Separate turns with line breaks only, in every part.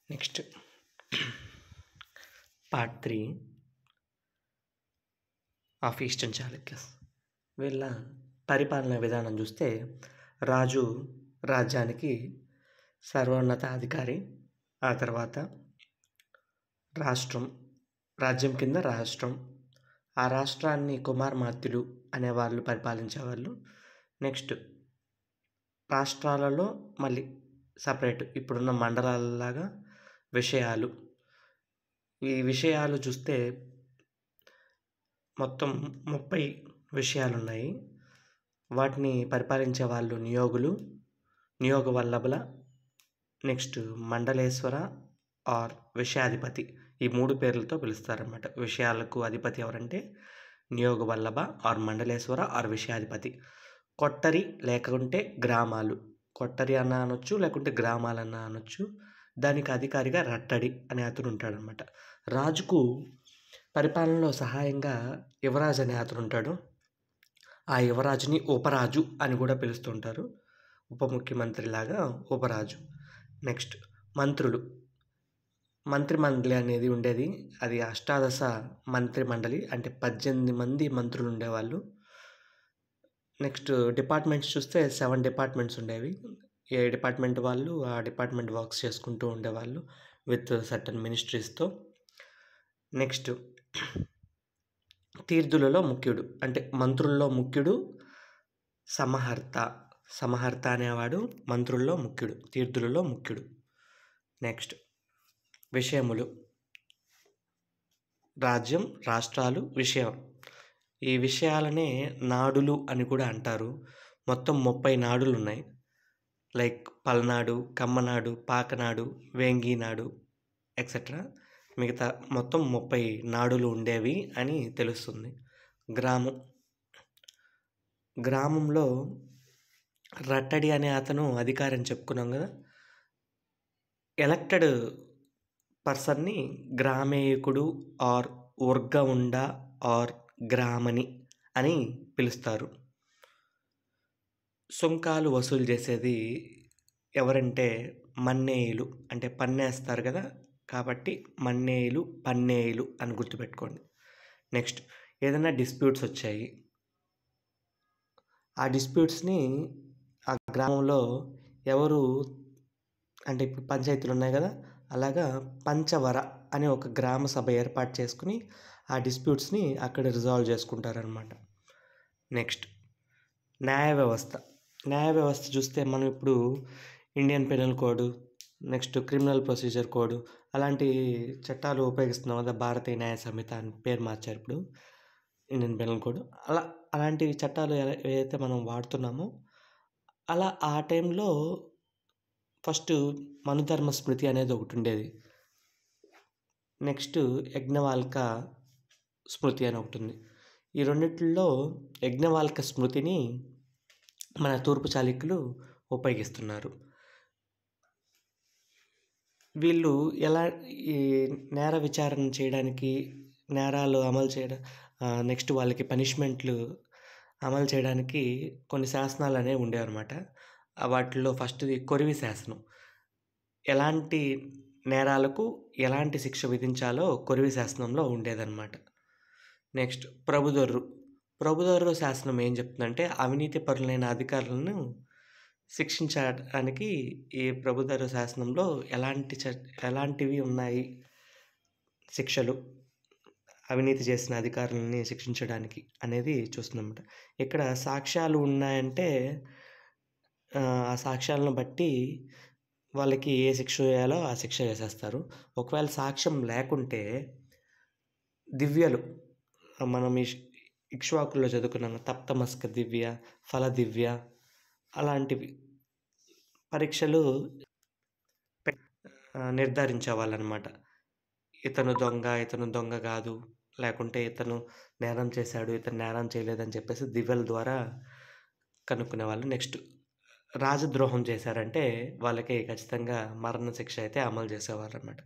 Next part 3 of eastern Chalukyas. వీళ్ళ పరిపాలన విధానం చూస్తే రాజు రాజ్యానికి సర్వోన్నత అధికారి. ఆ తర్వాత రాజ్యం కింద రాష్ట్రం, ఆ రాష్ట్రాన్ని కుమారమాత్యులు అనేవాళ్ళు పరిపాలించేవాళ్ళు. నెక్స్ట్ రాష్ట్రాలలో మళ్ళీ సపరేట్ ఇప్పుడున్న మండలాలలాగా విషయాలు. ఈ విషయాలు చూస్తే మొత్తం 30 విషయాలు ఉన్నాయి. వాటిని పరిపాలించే వాళ్ళు నియోగ వల్లభుల, నెక్స్ట్ మండలేశ్వర ఆర్ విషయాధిపతి. ఈ 3 పేర్లతో పిలుస్తారన్నమాట. విషయాలకు అధిపతి ఎవరంటే నియోగ వల్లభ ఆర్ మండలేశ్వర ఆర్ విషయాధిపతి. కొట్టరి లేకుంటే గ్రామాలు, కొట్టరి అన్న అనొచ్చు లేకుంటే గ్రామాలన్న అనొచ్చు. దానికి అధికారిగా రట్టడి అనే అతను ఉంటాడనమాట. రాజుకు పరిపాలనలో సహాయంగా యువరాజు అనే అతను ఉంటాడు. ఆ యువరాజుని ఉపరాజు అని కూడా పిలుస్తుంటారు. ఉప ముఖ్యమంత్రి లాగా ఉపరాజు. నెక్స్ట్ మంత్రిమండలి అనేది ఉండేది. అది అష్టాదశ మంత్రి మండలి, అంటే 18 మంది మంత్రులు ఉండేవాళ్ళు. నెక్స్ట్ డిపార్ట్మెంట్స్ చూస్తే 7 డిపార్ట్మెంట్స్ ఉండేవి. ఏ డిపార్ట్మెంట్ వాళ్ళు ఆ డిపార్ట్మెంట్ వర్క్స్ చేసుకుంటూ ఉండేవాళ్ళు విత్ సర్టన్ మినిస్ట్రీస్తో. నెక్స్ట్ తీర్థులలో ముఖ్యుడు, అంటే మంత్రుల్లో ముఖ్యుడు సమహర్త అనేవాడు మంత్రుల్లో ముఖ్యుడు, తీర్థులలో ముఖ్యుడు. నెక్స్ట్ విషయములు, రాజ్యం, రాష్ట్రాలు, విషయం. ఈ విషయాలనే నాడులు అని కూడా అంటారు. మొత్తం 30 నాడులు ఉన్నాయి. Like Palnadu, Kammanadu, Pakanadu, Venginadu etcetera. మిగతా మొత్తం 30 నాడులు ఉండేవి అని తెలుస్తుంది. గ్రామంలో రట్టడి అనే అతను అధికారం చెప్పుకున్నాం కదా. ఎలక్టెడ్ పర్సన్ని గ్రామేయకుడు ఆర్ ఊర్గవుండ ఆర్ గ్రామని అని పిలుస్తారు. సుంకాలు వసూలు చేసేది ఎవరంటే మన్నేయులు, అంటే పన్నేస్తారు కదా, కాబట్టి పన్నేయులు అని గుర్తుపెట్టుకోండి. నెక్స్ట్ ఏదైనా డిస్ప్యూట్స్ వచ్చాయి, ఆ డిస్ప్యూట్స్ని ఆ గ్రామంలో ఎవరు, అంటే ఇప్పుడు పంచాయతీలు ఉన్నాయి కదా, అలాగా పంచవర అనే ఒక గ్రామ సభ ఏర్పాటు చేసుకుని ఆ డిస్ప్యూట్స్ని అక్కడ రిజాల్వ్ చేసుకుంటారనమాట. నెక్స్ట్ న్యాయ వ్యవస్థ చూస్తే మనం ఇప్పుడు Indian penal code, next criminal procedure code అలాంటి చట్టాలు ఉపయోగిస్తున్నాం కదా. భారతీయ న్యాయ సంహిత అని పేరు మార్చారు ఇప్పుడు ఇండియన్ పెనల్ కోడ్. అలాంటి చట్టాలు ఏదైతే మనం వాడుతున్నామో అలా ఆ టైంలో ఫస్ట్ మనుధర్మ స్మృతి అనేది ఒకటి ఉండేది. నెక్స్ట్ యజ్ఞవాల్క స్మృతి అని ఒకటి ఉంది. ఈ రెండిట్లో యజ్ఞవాల్క స్మృతిని మన తూర్పు చాళుక్యులు ఉపయోగిస్తున్నారు. వీళ్ళు ఎలా ఈ నేర విచారణ చేయడానికి, నేరాలు అమలు చేయడం, నెక్స్ట్ వాళ్ళకి పనిష్మెంట్లు అమలు చేయడానికి కొన్ని శాసనాలు అనేవి ఉండేవన్నమాట. వాటిల్లో ఫస్ట్ది కొరివి శాసనం. ఎలాంటి నేరాలకు ఎలాంటి శిక్ష విధించాలో కొరివి శాసనంలో ఉండేదన్నమాట. నెక్స్ట్ ప్రభుదొర్రు శాసనం ఏం చెప్తుందంటే అవినీతి పరులైన అధికారులను శిక్షించడానికి ఈ ప్రభుదొర్రు శాసనంలో ఎలాంటివి ఉన్నాయి శిక్షలు అవినీతి చేసిన అధికారులని శిక్షించడానికి అనేది చూస్తుందన్నమాట. ఇక్కడ సాక్ష్యాలు ఉన్నాయంటే ఆ సాక్ష్యాలను బట్టి వాళ్ళకి ఏ శిక్ష వేయాలో ఆ శిక్ష వేసేస్తారు. ఒకవేళ సాక్ష్యం లేకుంటే దివ్యలు, మనం ఇక్ష్వాకుల్లో చదువుకున్నాం, తప్తమస్క దివ్య, ఫల దివ్య అలాంటివి పరీక్షలు నిర్ధారించేవాళ్ళనమాట. ఇతను దొంగ కాదు, లేకుంటే ఇతను నేరం చేశాడు, ఇతను నేరం చేయలేదని చెప్పేసి దివ్యల ద్వారా కనుక్కునేవాళ్ళు. నెక్స్ట్ రాజద్రోహం చేశారంటే వాళ్ళకి ఖచ్చితంగా మరణ శిక్ష అయితే అమలు చేసేవారు అన్నమాట.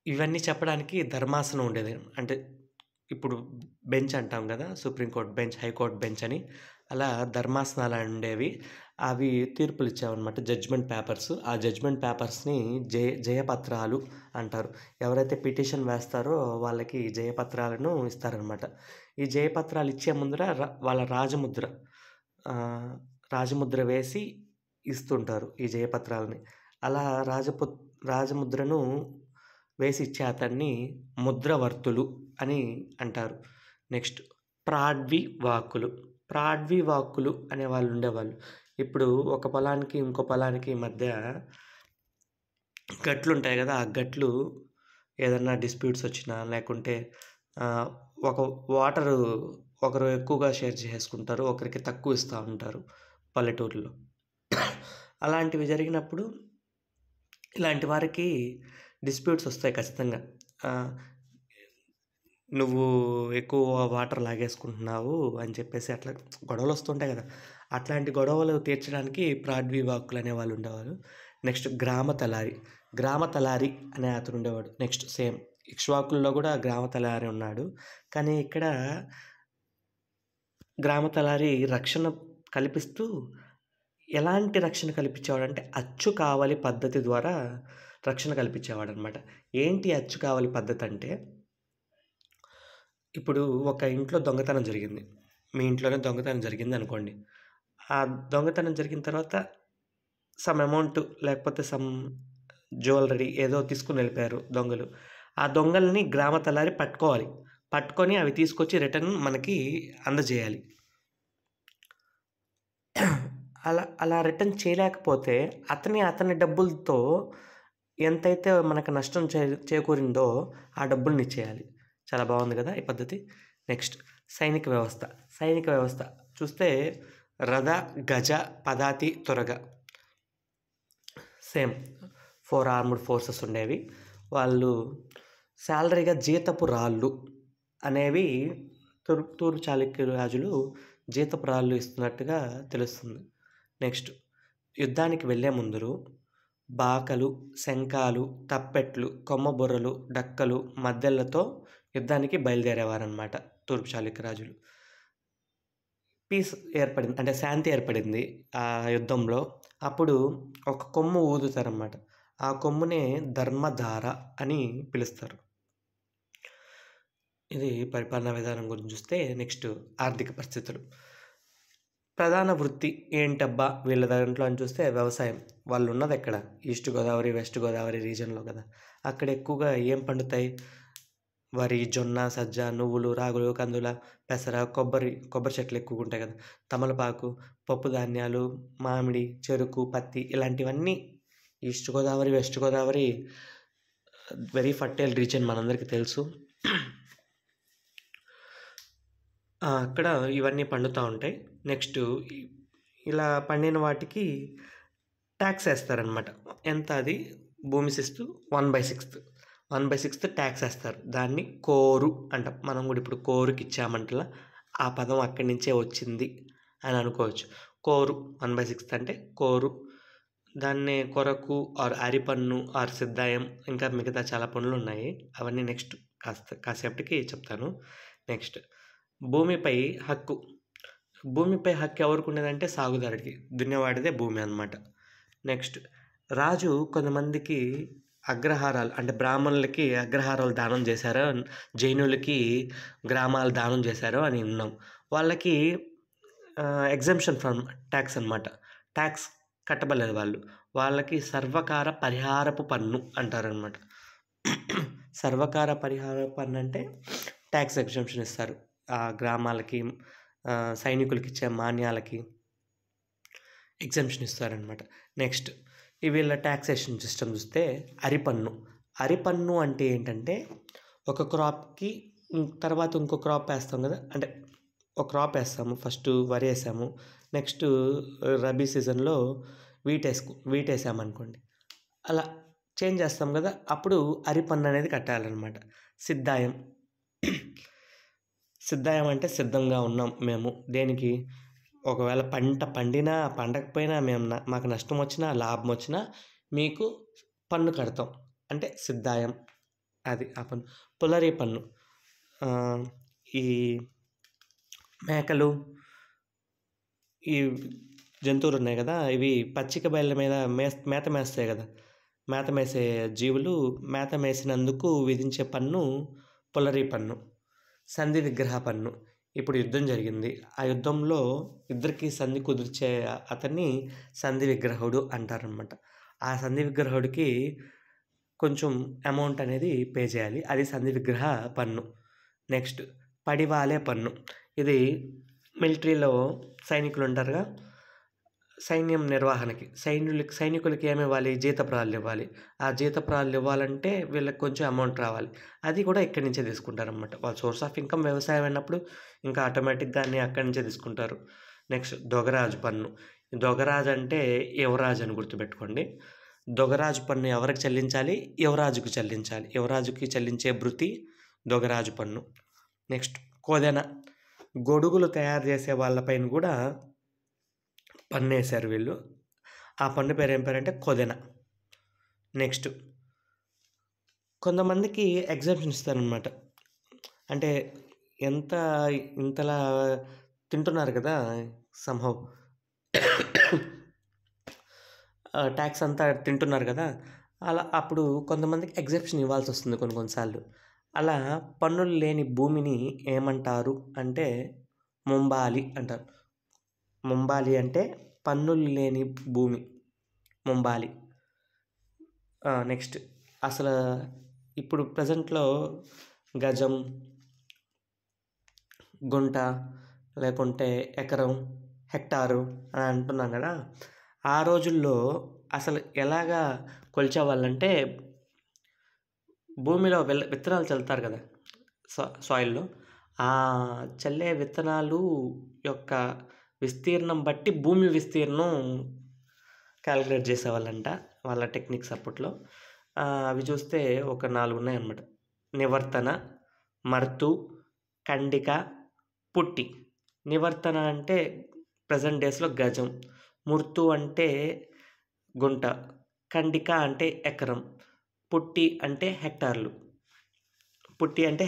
ఇవన్నీ చెప్పడానికి ధర్మాసనం ఉండేది. అంటే ఇప్పుడు బెంచ్ అంటాం కదా, సుప్రీంకోర్టు బెంచ్, హైకోర్టు బెంచ్ అని. అలా ధర్మాసనాలు ఉండేవి. అవి తీర్పులు ఇచ్చావన్నమాట. Judgement papers. ఆ జడ్జ్‌మెంట్ పేపర్స్‌ని జయపత్రాలు అంటారు. ఎవరైతే పిటిషన్ వేస్తారో వాళ్ళకి జయపత్రాలను ఇస్తారనమాట. ఈ జయపత్రాలు ఇచ్చే ముందర వాళ్ళ ఆహ్, రాజముద్ర వేసి ఇస్తుంటారు ఈ జయపత్రాలని. అలా రాజముద్రను వేసి ఇచ్చే అతన్ని ముద్రవర్తులు అని అంటారు. నెక్స్ట్ ప్రాడ్వి వాక్కులు. ప్రాడ్వి వాక్కులు అనేవాళ్ళు ఉండేవాళ్ళు. ఇప్పుడు ఒక పొలానికి ఇంకో పొలానికి మధ్య గట్లుంటాయి గదా! ఆ గట్లు ఏదన్నా డిస్ప్యూట్స్ వచ్చినా లేకుంటే ఆహ్, ఒక వాటరు ఒకరు ఎక్కువగా షేర్ చేసుకుంటారు. ఒకరికి తక్కువ ఇస్తా ఉంటారు పల్లెటూరులో. అలాంటివి జరిగినప్పుడు ఇలాంటి వారికి డిస్ప్యూట్స్ వస్తాయి ఖచ్చితంగా. ఆహ్, నువ్వు ఎక్కువ వాటర్ లాగేసుకుంటున్నావు అని చెప్పేసి అట్లా గొడవలొస్తుంటాయి గదా! అట్లాంటి గొడవలు తీర్చడానికి ప్రాడ్వి వాక్కులు అనేవాళ్ళు ఉండేవారు. నెక్స్ట్ గ్రామ తలారి. గ్రామ తలారి అనే అతను ఉండేవాడు. నెక్స్ట్ సేమ్ ఇక్ష్వాకుల్లో గూడా గ్రామ తలారి ఉన్నాడు. కానీ ఇక్కడ గ్రామ తలారి రక్షణ కల్పిస్తూ ఎలాంటి రక్షణ కల్పించేవాడంటే అచ్చు కావలి పద్ధతి ద్వారా రక్షణ కల్పించేవాడనమాట. ఏంటి అచ్చు కావలి పద్ధతంటే, ఇప్పుడు ఒక ఇంట్లో దొంగతనం జరిగింది. మీ ఇంట్లోనే దొంగతనం జరిగిందనుకోండి. ఆ దొంగతనం జరిగిన తర్వాత సమ్ అమౌంట్ లేకపోతే సమ్ జ్యువెల్లరీ ఏదో తీసుకొనెళ్ళిపోయారు దొంగలు. ఆ దొంగల్ని గ్రామ తలారి పట్టుకోవాలి. పట్టుకొని అవి తీసుకొచ్చి రిటర్న్ మనకి అందజేయాలి. అలా రిటర్న్ చేయలేకపోతే అతని డబ్బులతో ఎంతైతే మనకు నష్టం చేకూరిందో ఆ డబ్బులనిచ్చేయాలి. చాలా బాగుంది కదా ఈ పద్ధతి. నెక్స్ట్ సైనిక వ్యవస్థ. సైనిక వ్యవస్థ చూస్తే రథ, గజ, పదాతి, తురగ. సేమ్ 4 ఆర్మ్డ్ ఫోర్సెస్ ఉండేవి. వాళ్ళు శాలరీగా జీతపు రాళ్ళు అనేవి తూర్పు చాళుక్య రాజులు జీతపు రాళ్ళు ఇస్తున్నట్టుగా తెలుస్తుంది. నెక్స్ట్ యుద్ధానికి వెళ్ళే ముందురు బాకలు, శంఖాలు, తప్పెట్లు, కొమ్మబుర్రలు, డక్కలు, మద్దెలతో యుద్ధానికి బయలుదేరేవారనమాట తూర్పు చాళుక్య రాజులు. పీస్ ఏర్పడింది అంటే శాంతి ఏర్పడింది ఆ యుద్ధంలో. అప్పుడు ఒక కొమ్ము ఊదుతారనమాట. ఆ కొమ్మునే ధర్మధార అని పిలుస్తారు. ఇది పరిపాలనా విధానం గురించి చూస్తే నెక్స్ట్ ఆర్థిక పరిస్థితులు. ప్రధాన వృత్తి ఏంటబ్బా వీళ్ళ దాంట్లో అని చూస్తే వ్యవసాయం. వాళ్ళు ఉన్నది ఎక్కడ? ఈస్ట్ గోదావరి, వెస్ట్ గోదావరి రీజియన్‌లో కదా! అక్కడ ఎక్కువగా ఏం పండుతాయి? వరి, జొన్న, సజ్జ, నువ్వులు, రాగులు, కందుల, పెసర, కొబ్బరి చెట్లు ఎక్కువగా ఉంటాయి కదా! తమలపాకు, పప్పు ధాన్యాలు, మామిడి, చెరుకు, పత్తి ఇలాంటివన్నీ east Godavari, west Godavari very fertile region మనందరికీ తెలుసు. అక్కడ ఇవన్నీ పండుతా ఉంటాయి. నెక్స్టు ఇలా పండిన వాటికి ట్యాక్స్ ఏస్తారనమాట. ఎంత అది? భూమి శిస్తు 1/6 ట్యాక్స్ ఏస్తారు. దాన్ని కోరు అంటాం. మనం కూడా ఇప్పుడు కోరుకిచ్చామంటలా ఆ పదం అక్కడి నుంచే వచ్చింది అని అనుకోవచ్చు. కోరు 1/6 అంటే కోరు. దాన్నే కొరకు ఆర్ అరిపన్ను ఆర్ సిద్ధాయం ఇంకా మిగతా చాలా పనులున్నాయి. అవన్నీ నెక్స్ట్ కాసేపటికి చెప్తాను. నెక్స్ట్ భూమిపై హక్కు. భూమిపై హక్కు ఎవరికుండేదంటే సాగుదారుడికి. దున్నేవాడిదే భూమి అనమాట. నెక్స్ట్ రాజు కొంతమందికి అగ్రహారాలు అంటే బ్రాహ్మణులకి అగ్రహారాలు దానం చేశారు, జైనులకి గ్రామాలు దానం చేశారు అని విన్నాం. వాళ్ళకి ఎగ్జంప్షన్ ఫ్రమ్ ట్యాక్స్ అనమాట. ట్యాక్స్ కట్టబడలేదు వాళ్ళు. వాళ్ళకి సర్వకార పరిహారపు పన్ను అంటారనమాట. సర్వకార పరిహార పన్ను అంటే ట్యాక్స్ ఎగ్జంప్షన్ ఇస్తారు. ఆ గ్రామాలకి, సైనికులకి ఇచ్చే మాన్యాలకి ఎగ్జంప్షన్ ఇస్తారనమాట. నెక్స్ట్ వీళ్ళ ట్యాక్సేషన్ సిస్టమ్ చూస్తే అరిపన్ను. అరిపన్ను అంటే ఏంటంటే ఒక క్రాప్‌కి తర్వాత ఇంకో క్రాప్ వేస్తాం కదా! అంటే ఒక క్రాప్ వేస్తాము. ఫస్టు వరి వేసాము. నెక్స్ట్ రబీ సీజన్‌లో వీట్ వేసామనుకోండి. అలా చేంజ్ చేస్తాం కదా! అప్పుడు అరిపన్ను అనేది కట్టాలనమాట. సిద్ధాయం. సిద్ధాయం అంటే సిద్ధంగా ఉన్నాం మేము. దేనికి? ఒకవేళ పంట పండినా, పండకపోయినా మాకు నష్టం వచ్చినా, లాభం వచ్చినా మీకు పన్ను కడతాం. అంటే సిద్ధాయం. అది ఆ పన్ను. పులరీ పన్ను. ఈ మేకలు, ఈ జంతువులు ఉన్నాయి కదా, ఇవి పచ్చిక బయళ్ళ మీద మేత మేస్తాయి కదా. మేత మేసే జీవులు మేత మేసినందుకు విధించే పన్ను పులరీ పన్ను, సంధి విగ్రహ పన్ను. ఇప్పుడు యుద్ధం జరిగింది. ఆ యుద్ధంలో ఇద్దరికి సంధి కుదిర్చే అతన్ని సంధి విగ్రహుడు అంటారనమాట. ఆ సంధి విగ్రహుడికి కొంచెం అమౌంట్ అనేది పే చేయాలి. అది సంధి విగ్రహ పన్ను. నెక్స్ట్ పడివాలే పన్ను. ఇది మిలిటరీలో సైనికులు ఉంటారుగా, సైన్యం నిర్వహణకి సైనికులకి ఏమి ఇవ్వాలి? జీతప్రాలు ఇవ్వాలి. ఆ జీతప్రాలు ఇవ్వాలంటే వీళ్ళకి కొంచెం అమౌంట్ రావాలి. అది కూడా ఇక్కడి నుంచే తీసుకుంటారనమాట. వాళ్ళ సోర్స్ ఆఫ్ ఇన్కమ్ వ్యవసాయం అయినప్పుడు ఇంకా ఆటోమేటిక్గా అన్నీ అక్కడి నుంచే తీసుకుంటారు. నెక్స్ట్ దొగరాజు పన్ను. దొగరాజు అంటే యువరాజు అని గుర్తుపెట్టుకోండి. దొగరాజు పన్ను ఎవరికి చెల్లించాలి? యువరాజుకు చెల్లించాలి. యువరాజుకి చెల్లించే భృతి దొగరాజు పన్ను. నెక్స్ట్ కోదెన. గొడుగులు తయారు చేసే వాళ్ళపైన కూడా పన్ను వేశారు వీళ్ళు. ఆ పన్ను పేరు ఏం పేరంటే కొదెన. నెక్స్ట్ కొంతమందికి ఎగ్జామ్షన్ ఇస్తారనమాట. అంటే ఇంతలా తింటున్నారు కదా, సంహౌ ట్యాక్స్ అంతా తింటున్నారు కదా, అలా అప్పుడు కొంతమందికి ఎగ్జెప్షన్ ఇవ్వాల్సి వస్తుంది కొన్నిసార్లు. అలా పన్నులు లేని భూమిని ఏమంటారు అంటే ముంబాలి అంటారు. ముంబాలి అంటే పన్నులు లేని భూమి, ముంబాలి. నెక్స్ట్ అసలు ఇప్పుడు ప్రజెంట్లో గజం, గుంట, లేకుంటే ఎకరం, హెక్టారు అని అంటున్నాం కదా. ఆ రోజుల్లో అసలు ఎలాగా కొలిచేవాళ్ళంటే భూమిలో విత్తనాలు చల్లుతారు కదా, సాయిల్లో. ఆ చల్లే విత్తనాలు యొక్క విస్తీర్ణం బట్టి భూమి విస్తీర్ణం క్యాలిక్యులేట్ చేసేవాళ్ళంట, వాళ్ళ టెక్నిక్స్ అప్పట్లో. అవి చూస్తే ఒక 4 ఉన్నాయన్నమాట. నివర్తన, మర్తు, ఖండిక, పుట్టి. నివర్తన అంటే ప్రజెంట్ డేస్లో గజం, ముర్తు అంటే గుంట, ఖండిక అంటే ఎకరం, పుట్టి అంటే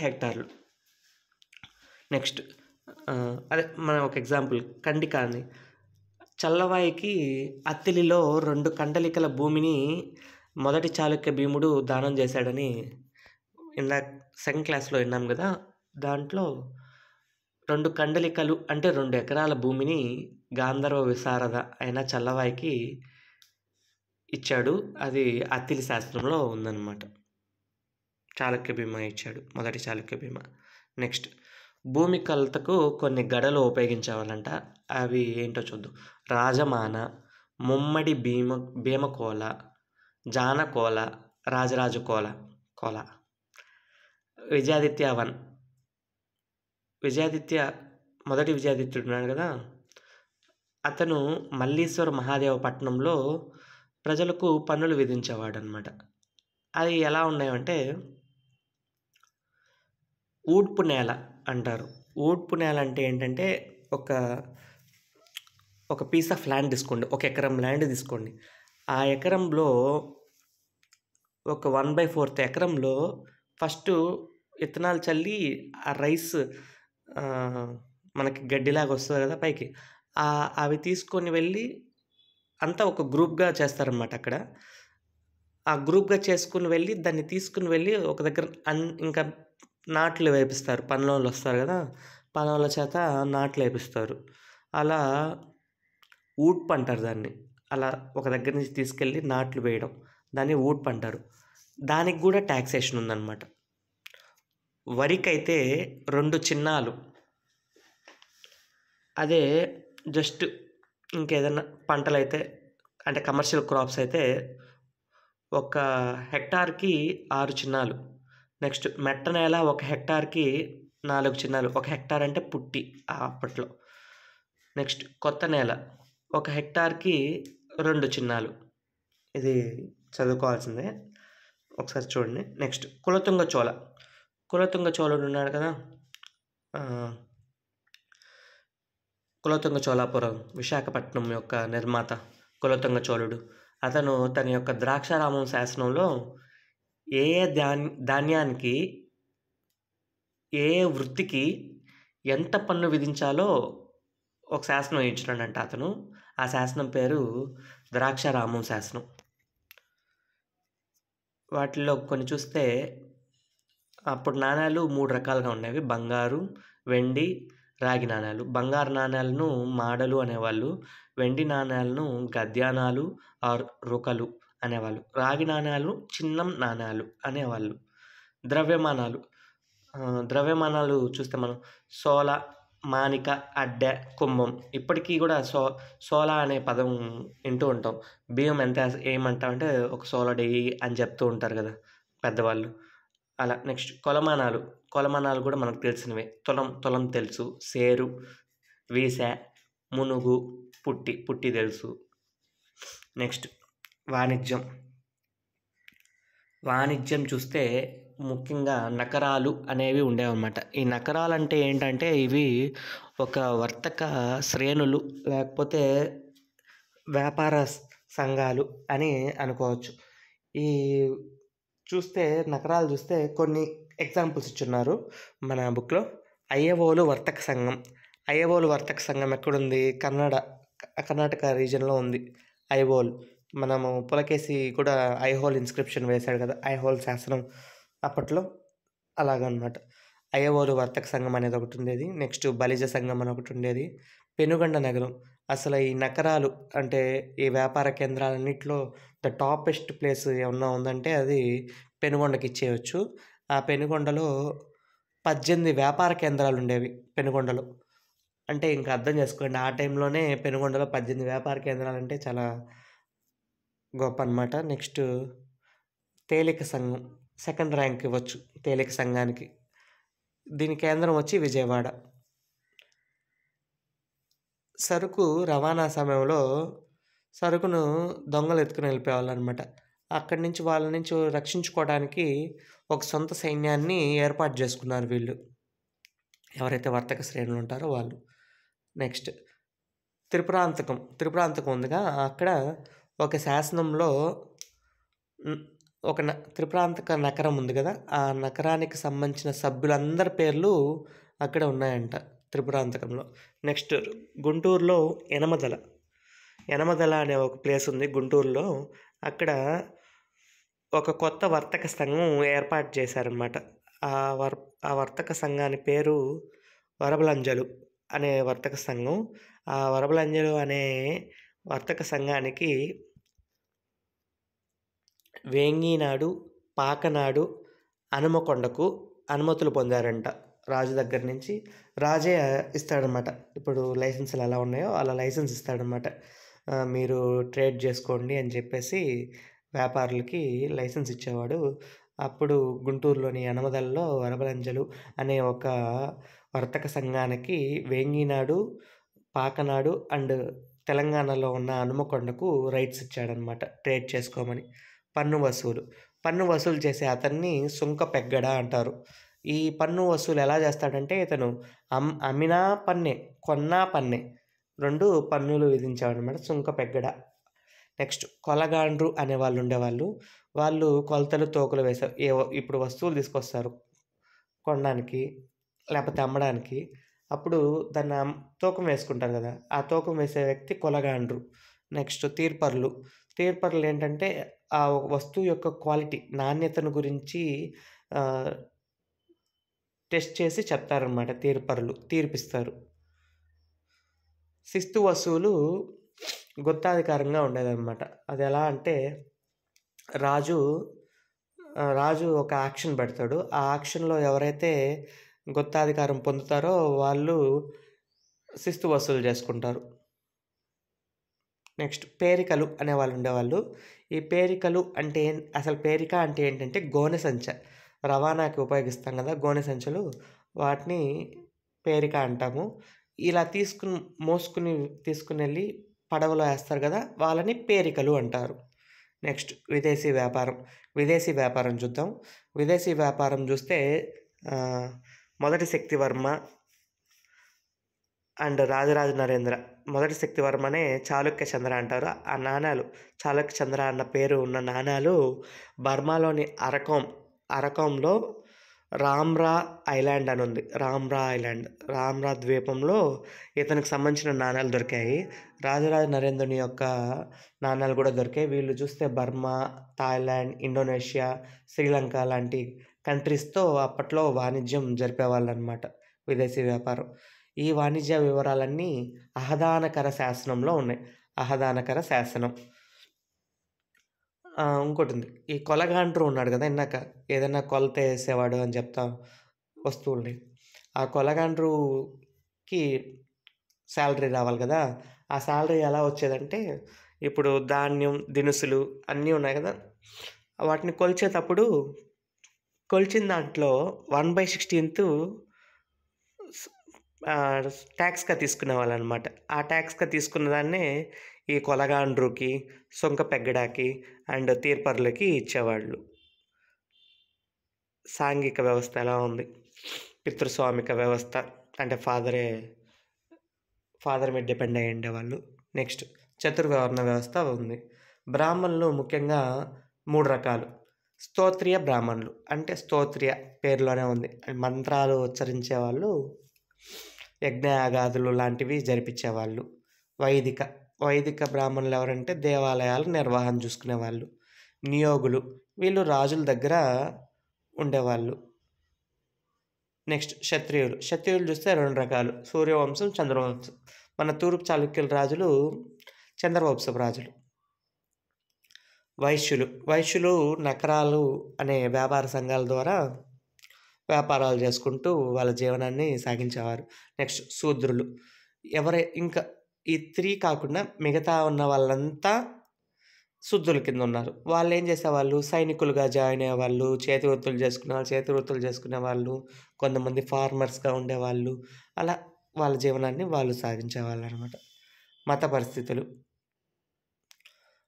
హెక్టార్లు. నెక్స్ట్ అదే మనం ఒక ఎగ్జాంపుల్ ఖండిక అని. చల్లవాయికి అత్తిలిలో 2 కండలికల భూమిని మొదటి చాళుక్య భీముడు దానం చేశాడని ఇందాక సెకండ్ క్లాస్లో విన్నాం కదా. దాంట్లో 2 కండలికలు అంటే 2 ఎకరాల భూమిని గాంధర్వ విశారద అయిన చల్లవాయికి ఇచ్చాడు. అది అత్తిలి శాస్త్రంలో ఉందన్నమాట. చాళుక్య భీమ ఇచ్చాడు, మొదటి చాళుక్య భీమ. నెక్స్ట్ భూమి కొలతకు కొన్ని గడలు ఉపయోగించేవాళ్ళంట. అవి ఏంటో చూద్దాం. రాజమాన, ముమ్మడి భీమకోల, జానకోల, రాజరాజు కోల. విజయాదిత్య 1. మొదటి విజయాదిత్యుడు ఉన్నాడు కదా, అతను మల్లీశ్వర మహాదేవ పట్టణంలో ప్రజలకు పన్నులు విధించేవాడు అనమాట. అది ఎలా ఉన్నాయంటే ఊడ్పు నేల అంటారు. ఊడ్పు నేల అంటే ఏంటంటే ఒక పీస్ ఆఫ్ ల్యాండ్ తీసుకోండి, 1 ఎకరం ల్యాండ్ తీసుకోండి. ఆ ఎకరంలో ఒక 1/4 ఎకరంలో ఫస్ట్ విత్తనాలు చల్లి ఆ రైస్ మనకి గడ్డిలాగా వస్తుంది కదా పైకి, అవి తీసుకొని వెళ్ళి అంతా ఒక గ్రూప్గా చేస్తారనమాట. అక్కడ ఆ గ్రూప్గా చేసుకుని వెళ్ళి దాన్ని తీసుకుని వెళ్ళి ఒక దగ్గర ఇంకా నాట్లు వేపిస్తారు. పనులోళ్ళు వస్తారు కదా, పనుల చేత నాట్లు వేపిస్తారు. అలా ఊడ్పు అంటారు దాన్ని. అలా ఒక దగ్గర నుంచి తీసుకెళ్ళి నాట్లు వేయడం, దాన్ని ఊడ్పు అంటారు. దానికి కూడా ట్యాక్సేషన్ ఉందన్నమాట. వరికైతే 2 చిన్నాలు. అదే జస్ట్ ఇంకేదన్నా పంటలైతే అంటే కమర్షియల్ క్రాప్స్ అయితే 1 హెక్టార్కి 6 చిన్నాలు. నెక్స్ట్ మెట్ట నేల 1 హెక్టార్కి 4 చిన్నాలు. 1 హెక్టార్ అంటే పుట్టి అప్పట్లో. నెక్స్ట్ కొత్త నేల 1 హెక్టార్కి 2 చిన్నాలు. ఇది చదువుకోవాల్సిందే, ఒకసారి చూడండి. నెక్స్ట్ కులతుంగ చోళుడు ఉన్నాడు కదా, కులతుంగ చోళాపురం విశాఖపట్నం యొక్క నిర్మాత కులతుంగ చోళుడు. అతను తన యొక్క ద్రాక్షారామం శాసనంలో ఏ ధాన్యానికి ఏ వృత్తికి ఎంత పన్ను విధించాలో ఒక శాసనం ఇచ్చినాడంట అతను. ఆ శాసనం పేరు ద్రాక్షారామం శాసనం. వాటిల్లో కొన్ని చూస్తే అప్పుడు నాణేలు 3 రకాలుగా ఉండేవి. బంగారు, వెండి, రాగి నాణేలు. బంగారు నాణేలను మాడలు అనేవాళ్ళు. వెండి నాణేలను గద్యానాలు ఆర్ రుకలు అనేవాళ్ళు. రాగి నాణేలు చిన్నం నాణేలు అనేవాళ్ళు. ద్రవ్యమానాలు ద్రవ్యమానాలు చూస్తే మనం సోల, మాణిక, అడ్డె, కుంభం. ఇప్పటికీ కూడా సోల అనే పదం వింటూ ఉంటాం. బియ్యం ఎంత ఏమంటామంటే ఒక సోలడెయ్యి అని చెప్తూ ఉంటారు కదా పెద్దవాళ్ళు. అలా. నెక్స్ట్ కొలమానాలు. కొలమానాలు కూడా మనకు తెలిసినవే. తులం తెలుసు. సేరు, వీసె, మునుగు, పుట్టి తెలుసు. నెక్స్ట్ వాణిజ్యం చూస్తే ముఖ్యంగా నకరాలు అనేవి ఉండేవన్నమాట. ఈ నకరాలు అంటే ఏంటంటే ఇవి ఒక వర్తక శ్రేణులు లేకపోతే వ్యాపార సంఘాలు అని అనుకోవచ్చు. ఈ నకరాలు చూస్తే కొన్ని ఎగ్జాంపుల్స్ ఇచ్చున్నారు మన బుక్లో. అయ్యవోలు వర్తక సంఘం. అయ్యవోలు వర్తక సంఘం ఎక్కడుంది? కర్ణాటక రీజియన్లో ఉంది ఐహోల్. మనము పులకేసి కూడా ఐహోల్ ఇన్స్క్రిప్షన్ వేశాడు కదా, ఐహోల్ శాసనం అప్పట్లో. అలాగనమాట. అయ్యవోలు వర్తక సంఘం అనేది ఒకటి ఉండేది. నెక్స్ట్ బలిజ సంఘం అని ఒకటి ఉండేది. పెనుగొండ నగరం. అసలు ఈ నగరాలు అంటే ఈ వ్యాపార కేంద్రాలన్నింటిలో ద టాపెస్ట్ ప్లేస్ ఏమన్నా ఉందంటే అది పెనుగొండకి ఇచ్చేయచ్చు. ఆ పెనుగొండలో 18 వ్యాపార కేంద్రాలు ఉండేవి పెనుగొండలో. అంటే ఇంకా అర్థం చేసుకోండి, ఆ టైంలోనే పెనుగొండలో 18 వ్యాపార కేంద్రాలు అంటే చాలా గొప్ప అనమాట. నెక్స్ట్ తేలిక సంఘం. సెకండ్ ర్యాంక్ ఇవ్వచ్చు తేలిక సంఘానికి. దీని కేంద్రం వచ్చి విజయవాడ. సరుకు రవాణా సమయంలో సరుకును దొంగలు ఎత్తుకుని వెళ్ళిపోయేవాళ్ళు అనమాట. అక్కడి నుంచి వాళ్ళ నుంచి రక్షించుకోవడానికి ఒక సొంత సైన్యాన్ని ఏర్పాటు చేసుకున్నారు వీళ్ళు, ఎవరైతే వర్తక శ్రేణులు ఉంటారో వాళ్ళు. నెక్స్ట్ త్రిపురాంతకం ఉందిగా, అక్కడ ఒక శాసనంలో ఒక త్రిపురాంతక నగరం ఉంది కదా, ఆ నగరానికి సంబంధించిన సభ్యులందరి పేర్లు అక్కడ ఉన్నాయంట త్రిపురాంతకంలో. నెక్స్ట్ గుంటూరులో యనమదల అనే ఒక ప్లేస్ ఉంది గుంటూరులో. అక్కడ ఒక కొత్త వర్తక సంఘం ఏర్పాటు చేశారనమాట. ఆ వర్తక సంఘాని పేరు వరబలంజలు అనే వర్తక సంఘం. ఆ వరబలంజలు అనే వర్తక సంఘానికి వేంగినాడు, పాకనాడు, హనుమకొండకు అనుమతులు పొందారంట రాజు దగ్గర నుంచి. రాజే ఇస్తాడనమాట. ఇప్పుడు లైసెన్సులు ఎలా ఉన్నాయో అలా లైసెన్స్ ఇస్తాడనమాట. మీరు ట్రేడ్ చేసుకోండి అని చెప్పేసి వ్యాపారులకి లైసెన్స్ ఇచ్చేవాడు. అప్పుడు గుంటూరులోని యనమదలలో వరబలంజలు అనే ఒక వర్తక సంఘానికి వేంగినాడు, పాకనాడు అండ్ తెలంగాణలో ఉన్న హనుమకొండకు రైట్స్ ఇచ్చాడనమాట ట్రేడ్ చేసుకోమని. పన్ను వసూలు చేసే అతన్ని సుంక పెగ్గడ అంటారు. ఈ పన్ను వసూలు ఎలా చేస్తాడంటే ఇతను అమ్మినా పన్నే, కొన్నా పన్నే, 2 పన్నులు విధించేవాడనమాట, సుంక పెగ్గడ. నెక్స్ట్ కొలగాండ్రు అనే వాళ్ళు ఉండేవాళ్ళు. వాళ్ళు కొలతలు తూకలు వేశారు. ఇప్పుడు వస్తువులు తీసుకొస్తారు కొనడానికి లేకపోతే అమ్మడానికి. అప్పుడు దాన్ని తూకం వేసుకుంటారు కదా, ఆ తూకం వేసే వ్యక్తి కొలగాండ్రు. నెక్స్ట్ తీర్పర్లు ఏంటంటే ఆ వస్తువు యొక్క క్వాలిటీ, నాణ్యతను గురించి టెస్ట్ చేసి చెప్తారనమాట. తీర్పిస్తారు. శిస్తు వసూలు గుత్తాధికారంగా ఉండేదన్నమాట. అది ఎలా అంటే రాజు ఒక యాక్షన్ పెడతాడు. ఆ యాక్షన్లో ఎవరైతే గుత్తాధికారం పొందుతారో వాళ్ళు శిస్తు వసూలు చేసుకుంటారు. నెక్స్ట్ పేరికలు అనేవాళ్ళు ఉండేవాళ్ళు. ఈ పేరికలు అంటే అసలు పేరిక అంటే ఏంటంటే గోనె సంచ, రవాణాకి ఉపయోగిస్తాం కదా గోనె సంచులు, వాటిని పేరిక అంటాము. ఇలా మోసుకుని వెళ్ళి పడవలో వేస్తారు కదా, వాళ్ళని పేరికలు అంటారు. నెక్స్ట్ విదేశీ వ్యాపారం చూద్దాం. విదేశీ వ్యాపారం చూస్తే మొదటి శక్తివర్మ అండ్ రాజరాజ నరేంద్ర. మొదటి శక్తివర్మనే చాళుక్య చంద్ర అంటారు. ఆ నాణాలు చాళుక్య చంద్ర అన్న పేరు ఉన్న నాణాలు బర్మాలోని అరకోంలో రామ్‌రా ఐలాండ్ అని ఉంది. రామ్‌రా ద్వీపంలో ఇతనికి సంబంధించిన నాణేలు దొరికాయి. రాజరాజ నరేంద్రుని యొక్క నాణేలు కూడా దొరికాయి. వీళ్ళు చూస్తే బర్మా, థాయిలాండ్, ఇండోనేషియా, శ్రీలంక లాంటి కంట్రీస్‌తో అప్పట్లో వాణిజ్యం జరిపేవాళ్ళనమాట. విదేశీ వ్యాపారం. ఈ వాణిజ్య వివరాలన్నీ అహదానకర శాసనంలో ఉన్నాయి. అహదానకర శాసనం. ఇంకోటుంది. ఈ కొలగాండ్రు ఉన్నాడు గదా! ఇందాక ఏదైనా కొలత ఏసేవాడు అని చెప్తా వస్తువుల్ని. ఆ కొలగాండ్రుకి శాలరీ రావాలి గదా! ఆ శాలరీ ఎలా వచ్చేదంటే, ఇప్పుడు ధాన్యం, దినుసులు అన్నీ ఉన్నాయి గదా! వాటిని కొలిచేటప్పుడు కొలిచిన దాంట్లో 1/16 స్ ట్యాక్స్‌గా తీసుకునేవాళ్ళనమాట. ఆ ట్యాక్స్‌గా తీసుకున్న దాన్నే ఈ కొలగాండ్రుకి, సొంక పెగ్గడాకి అండ్ తీర్పర్లకి ఇచ్చేవాళ్ళు. సాంఘిక వ్యవస్థ ఎలా ఉంది? పితృస్వామిక వ్యవస్థ. అంటే ఫాదర్ మీద డిపెండ్ అయ్యి ఉండేవాళ్ళు. నెక్స్ట్ చతుర్వర్ణ వ్యవస్థ ఉంది. బ్రాహ్మణులు ముఖ్యంగా 3 రకాలు. స్తోత్రియ బ్రాహ్మణులు. అంటే స్తోత్రియ పేరులోనే ఉంది. మంత్రాలు ఉచ్చరించేవాళ్ళు, యజ్ఞయాగాదులు లాంటివి జరిపించేవాళ్ళు. వైదిక బ్రాహ్మణులు ఎవరంటే దేవాలయాల నిర్వహణ చూసుకునేవాళ్ళు. నియోగులు వీళ్ళు రాజుల దగ్గర ఉండేవాళ్ళు. నెక్స్ట్ క్షత్రియులు చూస్తే 2 రకాలు. సూర్యవంశం, చంద్రవంశం. మన తూర్పు చాళుక్యుల రాజులు చంద్రవంశపు రాజులు. వైశ్యులు నకరాలు అనే వ్యాపార సంఘాల ద్వారా వ్యాపారాలు చేసుకుంటూ వాళ్ళ జీవనాన్ని సాగించేవారు. నెక్స్ట్ శూద్రులు. ఇంకా ఈ 3 కాకుండా మిగతా ఉన్న వాళ్ళంతా శూద్రుల కింద ఉన్నారు. వాళ్ళేం చేసేవాళ్ళు, సైనికులుగా జాయిన్ అయ్యేవాళ్ళు, చేతి వృత్తులు చేసుకునేవాళ్ళు, కొంతమంది ఫార్మర్స్‌గా ఉండేవాళ్ళు. అలా వాళ్ళ జీవనాన్ని వాళ్ళు సాగించేవాళ్ళనమాట.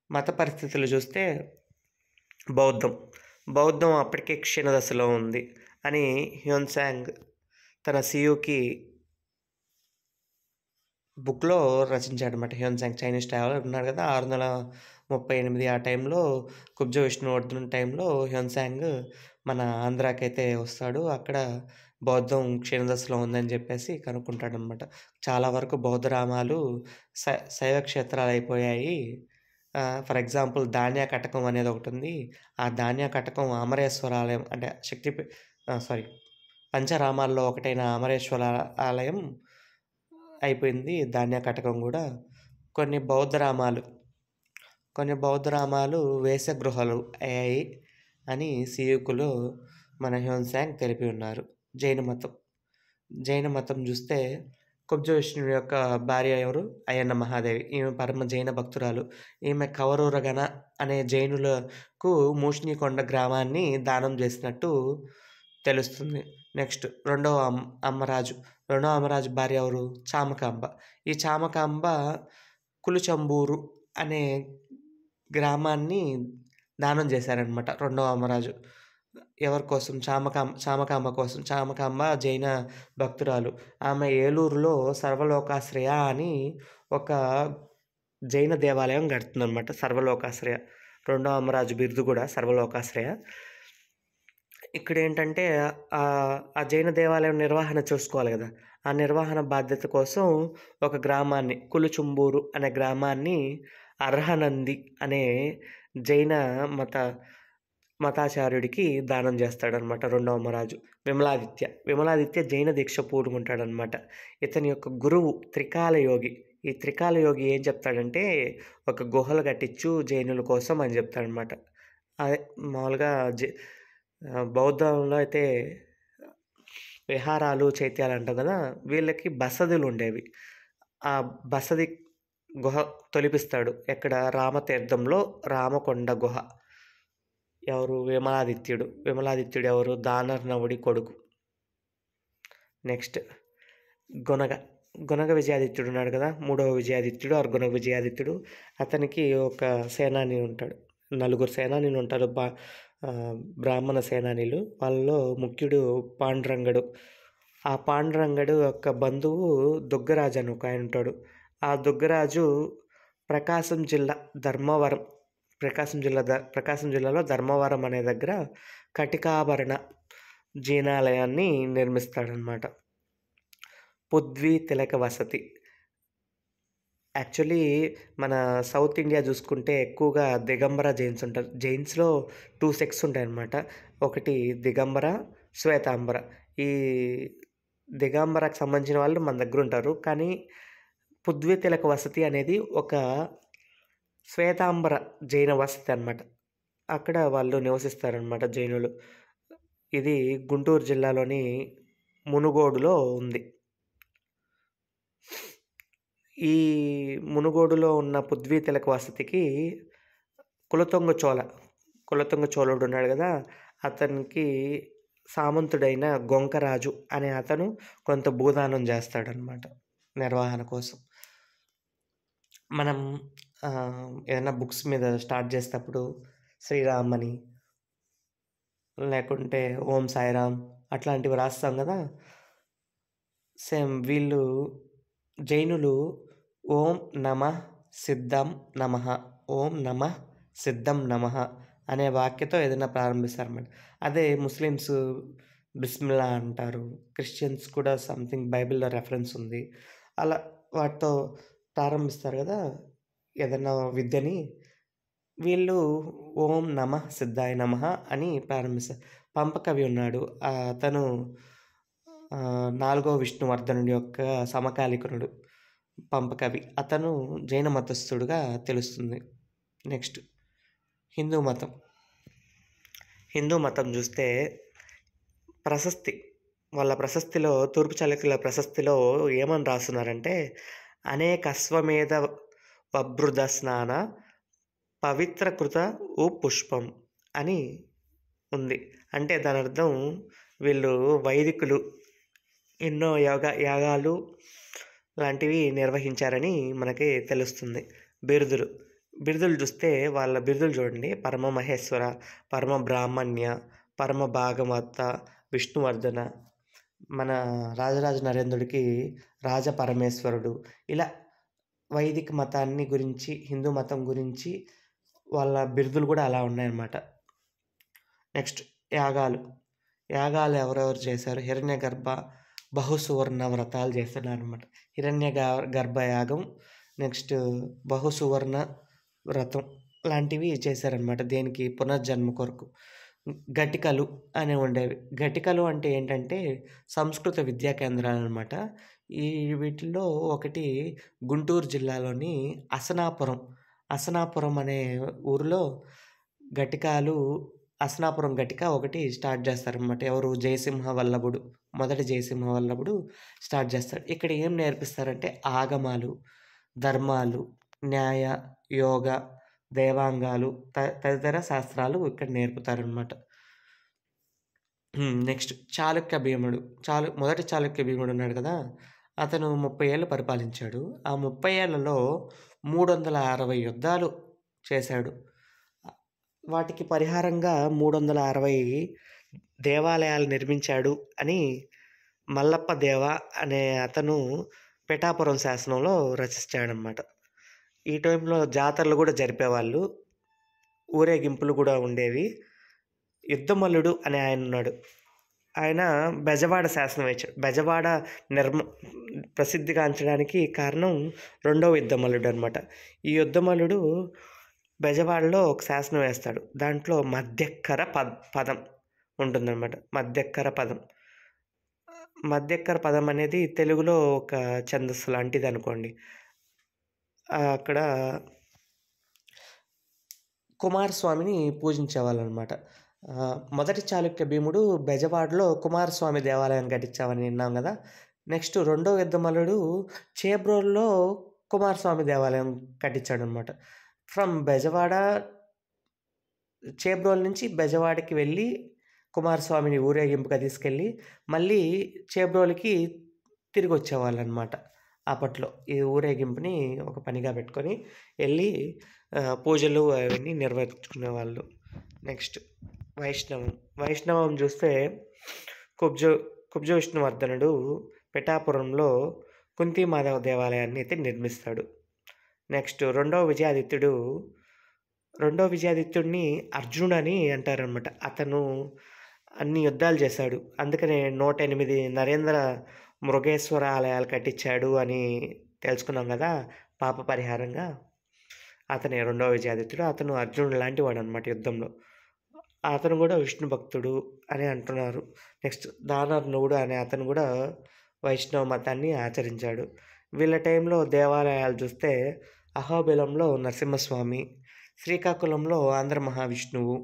మత పరిస్థితులు చూస్తే బౌద్ధం అప్పటికే క్షీణ దశలో ఉంది అని హ్యూన్సాంగ్ తన సియూకి బుక్‌లో రచించాడనమాట. హ్యూన్సాంగ్ చైనీస్ ట్రావెలర్ ఉన్నాడు కదా! 638 ఆ టైంలో కుబ్జా విష్ణువర్ధన్ టైంలో హ్యూన్సాంగ్ మన ఆంధ్రాకైతే వస్తాడు. అక్కడ బౌద్ధం క్షీణదశలో ఉందని చెప్పేసి కనుక్కుంటాడనమాట. చాలా వరకు బౌద్ధ రామాలు శైవ క్షేత్రాలయిపోయాయి. ఫర్ ఎగ్జాంపుల్ ధాన్య కటకం అనేది ఒకటుంది. ఆ ధాన్య కటకం అమరేశ్వర ఆలయం అంటే పంచరామాల్లో ఒకటైన అమరేశ్వర ఆలయం అయిపోయింది. ధాన్య కటకం కూడా. కొన్ని బౌద్ధ రామాలు వేశ్యగృహాలు అయ్యాయి అని సియూకులో మన హ్యూన్సాంగ్ తెలిపి ఉన్నారు. జైన మతం చూస్తే కుబ్జా విష్ణువుడి యొక్క భార్య ఎవరు? అయ్యన్న మహాదేవి. ఈమె పరమ జైన భక్తురాలు. ఈమె కవరూరగణ అనే జైనులకు మూషినికొండ గ్రామాన్ని దానం చేసినట్టు తెలుస్తుంది. నెక్స్ట్ రెండవ అమ్మరాజు భార్య ఎవరు? చామకాంబ. ఈ చామకాంబ కులుచంబూరు అనే గ్రామాన్ని దానం చేశారనమాట రెండవ అమ్మరాజు. ఎవరి కోసం? చామకాంబ కోసం. చామకాంబ జైన భక్తురాలు. ఆమె ఏలూరులో సర్వలోకాశ్రయ అని ఒక జైన దేవాలయం కడుతుందనమాట. సర్వలోకాశ్రయ. రెండవ అమ్మరాజు బిరుదు కూడా సర్వలోకాశ్రయ. ఇక్కడ ఏంటంటే ఆ జైన దేవాలయం నిర్వహణ చూసుకోవాలి కదా! ఆ నిర్వహణ బాధ్యత కోసం ఒక గ్రామాన్ని, కులుచుంబూరు అనే గ్రామాన్ని అర్హనంది అనే జైన మతాచార్యుడికి దానం చేస్తాడనమాట రెండవ అమ్మరాజు. విమలాదిత్య జైన దీక్ష పూనుకుంటాడనమాట. ఇతని యొక్క గురువు త్రికాలయోగి. ఈ త్రికాలయోగి ఏం చెప్తాడంటే ఒక గుహలు కట్టించు జైనుల కోసం అని చెప్తాడనమాట. అదే మామూలుగా బౌద్ధంలో అయితే విహారాలు, చైత్యాలు అంటాం కదా! వీళ్ళకి బసదులు ఉండేవి. ఆ బసది గుహ తొలిపిస్తాడు. ఎక్కడ? రామతీర్థంలో రామకొండ గుహ. ఎవరు? విమలాదిత్యుడు ఎవరు? దానర్నవుడి కొడుకు. నెక్స్ట్ గుణగ విజయాదిత్యుడు ఉన్నాడు కదా! 3వ విజయాదిత్యుడు గుణగ విజయాదిత్యుడు. అతనికి ఒక సేనాని ఉంటాడు. 4 సేనానీలు ఉంటారు. బ్రాహ్మణ సేనానీలు. వాళ్ళలో ముఖ్యుడు పాండురంగడు. ఆ పాండురంగడు యొక్క బంధువు దుగ్గరాజు అని ఒక ఆయన ఉంటాడు. ఆ దుగ్గరాజు ప్రకాశం జిల్లాలో ధర్మవరం అనే దగ్గర కటికాభరణ జీనాలయాన్ని నిర్మిస్తాడనమాట. పృథ్వీ తిలక వసతి. యాక్చువల్లీ మన సౌత్ ఇండియా చూసుకుంటే ఎక్కువగా దిగంబర జైన్స్ ఉంటారు. జైన్స్‌లో 2 సెక్ట్స్ ఉంటాయన్నమాట. ఒకటి దిగంబర, శ్వేతాంబర. ఈ దిగంబరకి సంబంధించిన వాళ్ళు మన దగ్గరుంటారు. కానీ పృథ్వీ తిలక వసతి అనేది ఒక శ్వేతాంబర జైన వసతి అనమాట. అక్కడ వాళ్ళు నివసిస్తారనమాట జైనులు. ఇది గుంటూరు జిల్లాలోని మునుగోడులో ఉంది. ఈ మునుగోడులో ఉన్న పృథ్వీ తిలక వసతికి కులతుంగ చోళుడు ఉన్నాడు కదా! అతనికి సామంతుడైన గొంకరాజు అనే అతను కొంత భూదానం చేస్తాడనమాట నిర్వహణ కోసం. మనం ఏదైనా బుక్స్ మీద స్టార్ట్ చేసేటప్పుడు శ్రీరామ్ అని, లేకుంటే ఓం సాయిరామ్ అట్లాంటివి రాస్తాం కదా! సేమ్ వీళ్ళు జైనులు ఓం నమః సిద్ధం నమః, ఓం నమః సిద్ధం నమః అనే వాక్యతో ఏదైనా ప్రారంభిస్తారన్నమాట. అదే ముస్లిమ్స్ బిస్మిల్లా అంటారు. క్రిస్టియన్స్ కూడా సంథింగ్ బైబిల్‌లో రెఫరెన్స్ ఉంది. అలా వాటితో ప్రారంభిస్తారు కదా! ఏదన్నా విద్యని. వీళ్ళు ఓం నమః సిద్ధాయ నమః అని ప్రారంభిస్తారు. పంపకవి ఉన్నాడు. అతను 4వ విష్ణువర్ధనుడి యొక్క సమకాలీకుడు పంపకవి. అతను జైన మతస్థుడుగా తెలుస్తుంది. నెక్స్ట్ హిందూ మతం. హిందూ మతం చూస్తే వాళ్ళ ప్రశస్తిలో తూర్పు చాళుక్యుల ప్రశస్తిలో ఏమని రాస్తున్నారంటే, అనేక అశ్వమేధ వభృద స్నాన పవిత్రకృత పుష్పం అని ఉంది. అంటే దాని అర్థం వీళ్ళు వైదికులు ఎన్నో యాగాలు లాంటివి నిర్వహించారని మనకి తెలుస్తుంది. బిరుదులు చూస్తే వాళ్ళ బిరుదులు చూడండి. పరమ మహేశ్వర, పరమ బ్రాహ్మణ్య, పరమ భాగవత, విష్ణువర్ధన. మన రాజరాజ నరేంద్రుడికి రాజ పరమేశ్వరుడు. ఇలా వైదిక మతాన్ని గురించి, హిందూ మతం గురించి వాళ్ళ బిరుదులు కూడా అలా ఉన్నాయన్నమాట. నెక్స్ట్ యాగాలు ఎవరెవరు చేశారు? హిరణ్యగర్భ బహుసువర్ణ వ్రతాలు చేస్తున్నారనమాట. గర్భ యాగం, నెక్స్ట్ బహుసువర్ణ వ్రతం లాంటివి చేశారనమాట. దేనికి? పునర్జన్మ కొరకు. ఘటికలు అని ఉండేవి. ఘటికలు అంటే ఏంటంటే సంస్కృత విద్యా కేంద్రాలు అనమాట. వీటిల్లో ఒకటి గుంటూరు జిల్లాలోని అసనాపురం అనే ఊరిలో అసనాపురం ఘటిక ఒకటి స్టార్ట్ చేస్తారనమాట. ఎవరు? మొదటి జయసింహ వల్లభుడు స్టార్ట్ చేస్తాడు. ఇక్కడ ఏం నేర్పిస్తారంటే ఆగమాలు, ధర్మాలు, న్యాయ, యోగ, దేవాంగాలు తదితర శాస్త్రాలు ఇక్కడ నేర్పుతారనమాట. నెక్స్ట్ మొదటి చాళుక్య భీముడు ఉన్నాడు కదా! అతను 30 ఏళ్ళు పరిపాలించాడు. ఆ 30 ఏళ్లలో 360 యుద్ధాలు చేశాడు. వాటికి పరిహారంగా 360 దేవాలయాలు నిర్మించాడు అని మల్లప్ప దేవ అనే అతను పిఠాపురం శాసనంలో రచించాడనమాట. ఈ టైంలో జాతరలు కూడా జరిపేవాళ్ళు, ఊరేగింపులు కూడా ఉండేవి. యుద్ధమల్లుడు అనే ఆయన ఉన్నాడు. ఆయన బెజవాడ శాసనం వేశాడు. బెజవాడ ప్రసిద్ధిగాంచడానికి కారణం 2వ యుద్ధమల్లుడు అనమాట. ఈ యుద్ధమల్లుడు బెజవాడలో ఒక శాసనం వేస్తాడు. దాంట్లో మధ్యక్కర పదం ఉంటుందన్నమాట. మధ్యక్కర పదం అనేది తెలుగులో ఒక ఛందస్సు లాంటిది అనుకోండి. అక్కడ కుమారస్వామిని పూజించేవాళ్ళు అనమాట. మొదటి చాళుక్య భీముడు బెజవాడలో కుమారస్వామి దేవాలయం కట్టించామని విన్నాం కదా! నెక్స్ట్ 2వ యుద్ధమల్లుడు చేబ్రోలులో కుమారస్వామి దేవాలయం కట్టించాడు అనమాట. ఫ్రమ్ చేబ్రోలు నుంచి బెజవాడకి వెళ్ళి కుమారస్వామిని ఊరేగింపుగా తీసుకెళ్ళి మళ్ళీ చేబ్రోలుకి తిరిగి వచ్చేవాళ్ళు అనమాట. అప్పట్లో ఈ ఊరేగింపుని ఒక పనిగా పెట్టుకొని వెళ్ళి పూజలు అవన్నీ నిర్వహించుకునేవాళ్ళు. నెక్స్ట్ వైష్ణవం చూస్తే కుబ్జ విష్ణువర్ధనుడు పిఠాపురంలో కుంతిమాధవ దేవాలయాన్ని అయితే నిర్మిస్తాడు. నెక్స్ట్ రెండవ విజయాదిత్యుడిని అర్జునుడు అని అంటారనమాట. అన్ని యుద్ధాలు చేశాడు. అందుకనే 108 నరేంద్ర మృగేశ్వర ఆలయాలు కట్టించాడు అని తెలుసుకున్నాం గదా! పాప పరిహారంగా. అతనే రెండవ విజయాదిత్యుడు. అతను అర్జునుడు లాంటి వాడనమాట యుద్ధంలో. అతను గూడా విష్ణు భక్తుడు అని అంటున్నారు. నెక్స్ట్ దానర్ణుడు అనే అతను గూడా వైష్ణవ మతాన్ని ఆచరించాడు. వీళ్ళ టైంలో దేవాలయాలు చూస్తే అహోబిలంలో నరసింహస్వామి, శ్రీకాకుళంలో ఆంధ్ర మహావిష్ణువు,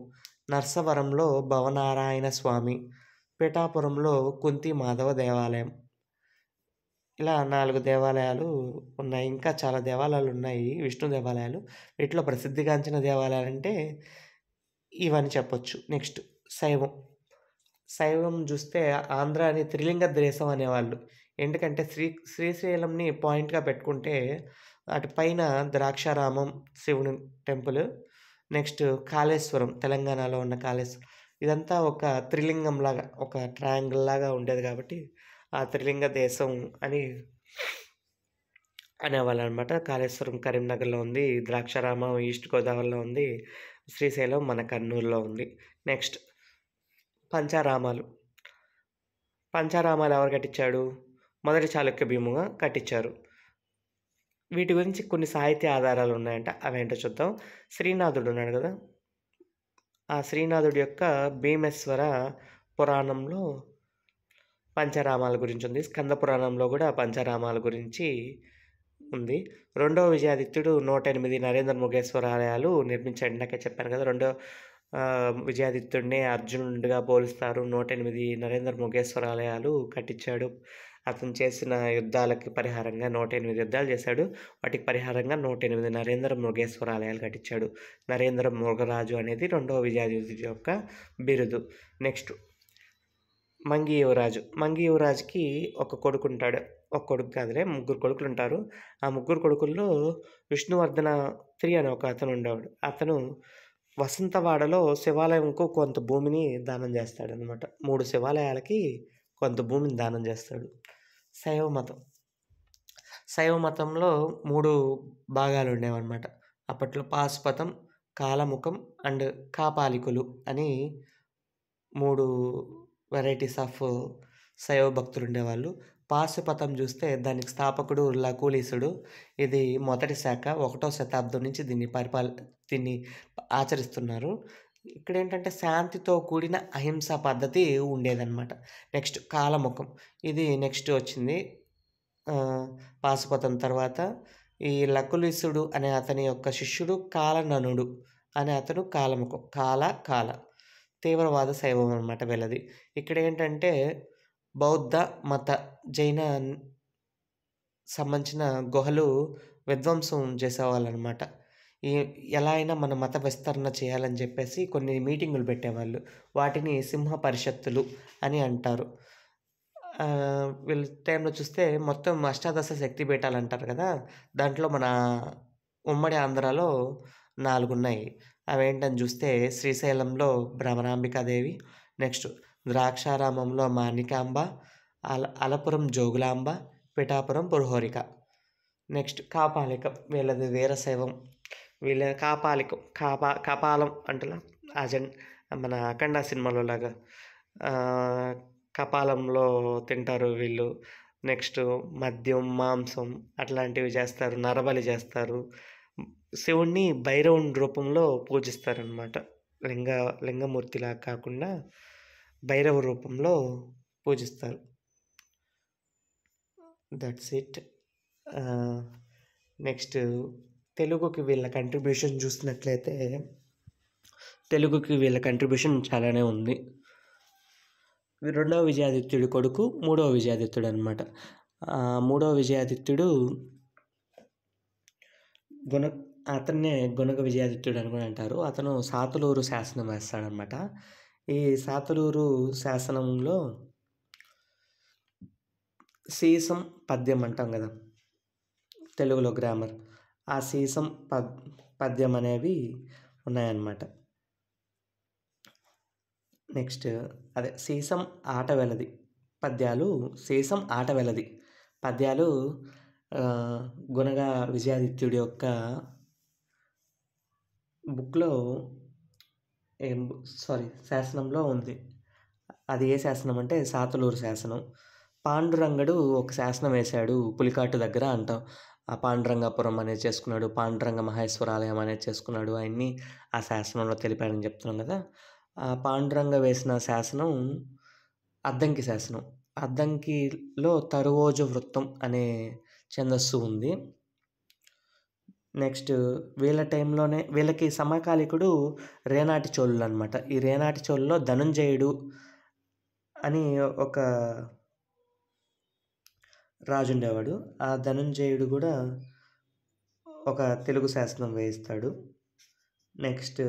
నర్సవరంలో భవనారాయణ స్వామి, పిఠాపురంలో కుంతి మాధవ దేవాలయం. ఇలా 4 దేవాలయాలు ఉన్నాయి. ఇంకా చాలా దేవాలయాలు ఉన్నాయి విష్ణు దేవాలయాలు. వీటిలో ప్రసిద్ధిగాంచిన దేవాలయాలంటే ఇవని చెప్పొచ్చు. నెక్స్ట్ శైవం. శైవం జూస్తే ఆంధ్రాని త్రిలింగ దేశం అనేవాళ్ళు. ఎందుకంటే శ్రీశైలంని పాయింట్‌గా పెట్టుకుంటే అటు పైన ద్రాక్షారామం శివుని టెంపుల్, నెక్స్ట్ కాళేశ్వరం తెలంగాణలో ఉన్న కాళేశ్వరం. ఇదంతా ఒక త్రిలింగంలాగా, ఒక ట్రయాంగిల్‌లాగా ఉండేది కాబట్టి ఆ త్రిలింగ దేశం అని అనేవాళ్ళనమాట. కాళేశ్వరం కరీంనగర్‌లో ఉంది, ద్రాక్షారామం ఈస్ట్ గోదావరిలో ఉంది, శ్రీశైలం మన కర్నూలులో ఉంది. నెక్స్ట్ పంచారామాలు. పంచారామాలు ఎవరు కట్టించాడు? మొదటి చాళుక్య భీముగా కట్టించారు. వీటి గురించి కొన్ని సాహిత్య ఆధారాలు ఉన్నాయంట. అవేంటో చూద్దాం. శ్రీనాథుడు ఉన్నాడు కదా! ఆ శ్రీనాథుడి యొక్క భీమేశ్వర పురాణంలో పంచరామాల గురించి ఉంది. స్కంద పురాణంలో కూడా పంచరామాల గురించి ఉంది. రెండవ విజయాదిత్యుడు 108 నరేంద్ర మృగేశ్వర ఆలయాలు నిర్మించాడు. ఇందాకే చెప్పాను కదా! రెండో విజయాదిత్యుడినే అర్జునుడిగా పోలుస్తారు. 108 నరేంద్ర మృగేశ్వర ఆలయాలు కట్టించాడు. అతను చేసిన యుద్ధాలకి పరిహారంగా 108 యుద్ధాలు చేశాడు. వాటికి పరిహారంగా 108 నరేంద్ర మృగేశ్వర ఆలయాలు కట్టించాడు. నరేంద్ర మృగరాజు అనేది రెండవ విజయాదిత్యుడి యొక్క బిరుదు. నెక్స్ట్ మంగి యువరాజు. మంగి యువరాజుకి ఒక కొడుకుంటాడు. ఒక కొడుకు కాదులే, ముగ్గురు కొడుకులుంటారు. ఆ ముగ్గురు కొడుకుల్లో విష్ణువర్ధన III అనే ఒక అతను ఉండేవాడు. అతను వసంతవాడలో శివాలయంకు కొంత భూమిని దానం చేస్తాడనమాట. 3 శివాలయాలకి కొంత భూమిని దానం చేస్తాడు. శైవ మతం. శైవ మతంలో 3 భాగాలు ఉండేవన్నమాట. అప్పట్లో పాశుపతం, కాలముఖం అండ్ కాపాలికులు అని 3 వెరైటీస్ ఆఫ్ శైవ భక్తులు ఉండేవాళ్ళు. పాశుపతం చూస్తే దానికి స్థాపకుడు లకులీసుడు. ఇది మొదటి శాఖ. 1వ శతాబ్దం నుంచి దీన్ని ఆచరిస్తున్నారు. ఇక్కడేంటంటే శాంతితో కూడిన అహింసా పద్ధతి ఉండేదన్నమాట. నెక్స్ట్ కాలముఖం. ఇది నెక్స్ట్ వచ్చింది. పాశుపతం తర్వాత ఈ లకులీసుడు అనే అతని యొక్క శిష్యుడు కాలననుడు అనే అతను కాలముఖం. కాల తీవ్రవాద శైవం అనమాట వీళ్ళది. ఇక్కడ ఏంటంటే బౌద్ధ మత జైన సంబంధించిన గుహలు విధ్వంసం చేసేవాళ్ళనమాట. ఎలా అయినా మన మత విస్తరణ చేయాలని చెప్పేసి కొన్ని మీటింగులు పెట్టేవాళ్ళు. వాటిని సింహ పరిషత్తులు అని అంటారు. వీళ్ళ టైంలో చూస్తే మొత్తం అష్టాదశ శక్తిపీఠాలు అంటారు కదా! దాంట్లో మన ఉమ్మడి ఆంధ్రాలో 4 ఉన్నాయి. అవేంటని చూస్తే శ్రీశైలంలో భ్రమరాంబికాదేవి, నెక్స్ట్ ద్రాక్షారామంలో మాణికాంబ, అలపురం జోగులాంబ, పిఠాపురం పురహోరిక. నెక్స్ట్ కాపాలికం. వీళ్ళది వీరశైవం. వీళ్ళ కాపాలికం కపాలం అంటలా మన అఖండ సినిమాలో లాగా కపాలంలో తింటారు వీళ్ళు. నెక్స్ట్ మద్యం, మాంసం అట్లాంటివి చేస్తారు. నరబలి చేస్తారు. శివుణ్ణి భైరవుని రూపంలో పూజిస్తారనమాట. లింగమూర్తిలా కాకుండా భైరవ రూపంలో పూజిస్తారు. That's it. నెక్స్ట్ తెలుగుకి వీళ్ళ కంట్రిబ్యూషన్ చూసినట్లయితే తెలుగుకి వీళ్ళ కంట్రిబ్యూషన్ చాలానే ఉంది. రెండవ విజయాదిత్యుడి కొడుకు మూడవ విజయాదిత్యుడు అనమాట. మూడవ విజయాదిత్యుడు అతన్నే గుణగ విజయాదిత్యుడు అని కూడా అంటారు. అతను సాతులూరు శాసనం వేస్తాడనమాట. ఈ సాతులూరు శాసనంలో సీసం పద్యం అంటాం కదా తెలుగులో గ్రామర్. ఆ సీసం పద్యం అనేవి ఉన్నాయన్నమాట. నెక్స్ట్ అదే సీసం ఆట వెలది పద్యాలు. సీసం ఆట వెలది పద్యాలు గుణగ విజయాదిత్యుడి యొక్క బుక్లో శాసనంలో ఉంది. అది ఏ శాసనం అంటే సాతులూరు శాసనం. పాండురంగడు ఒక శాసనం వేశాడు పులికాటు దగ్గర అంటాం. ఆ పాండురంగాపురం అనేది చేసుకున్నాడు. పాండురంగ మహేశ్వరాలయం అనేది చేసుకున్నాడు. అయన్నీ ఆ శాసనంలో తెలిపాడని చెప్తున్నాం కదా! ఆ పాండురంగ వేసిన శాసనం అద్దంకి శాసనం. అద్దంకిలో తరువోజు వృత్తం అనే ఛందస్సు ఉంది. నెక్స్ట్ వీళ్ళ టైంలోనే వీళ్ళకి సమకాలీకుడు రేనాటి చోళులనమాట. ఈ రేనాటి చోళులో ధనుంజయుడు అని ఒక రాజు ఉండేవాడు. ఆ ధనుంజయుడు కూడా ఒక తెలుగు శాసనం వేయిస్తాడు. నెక్స్ట్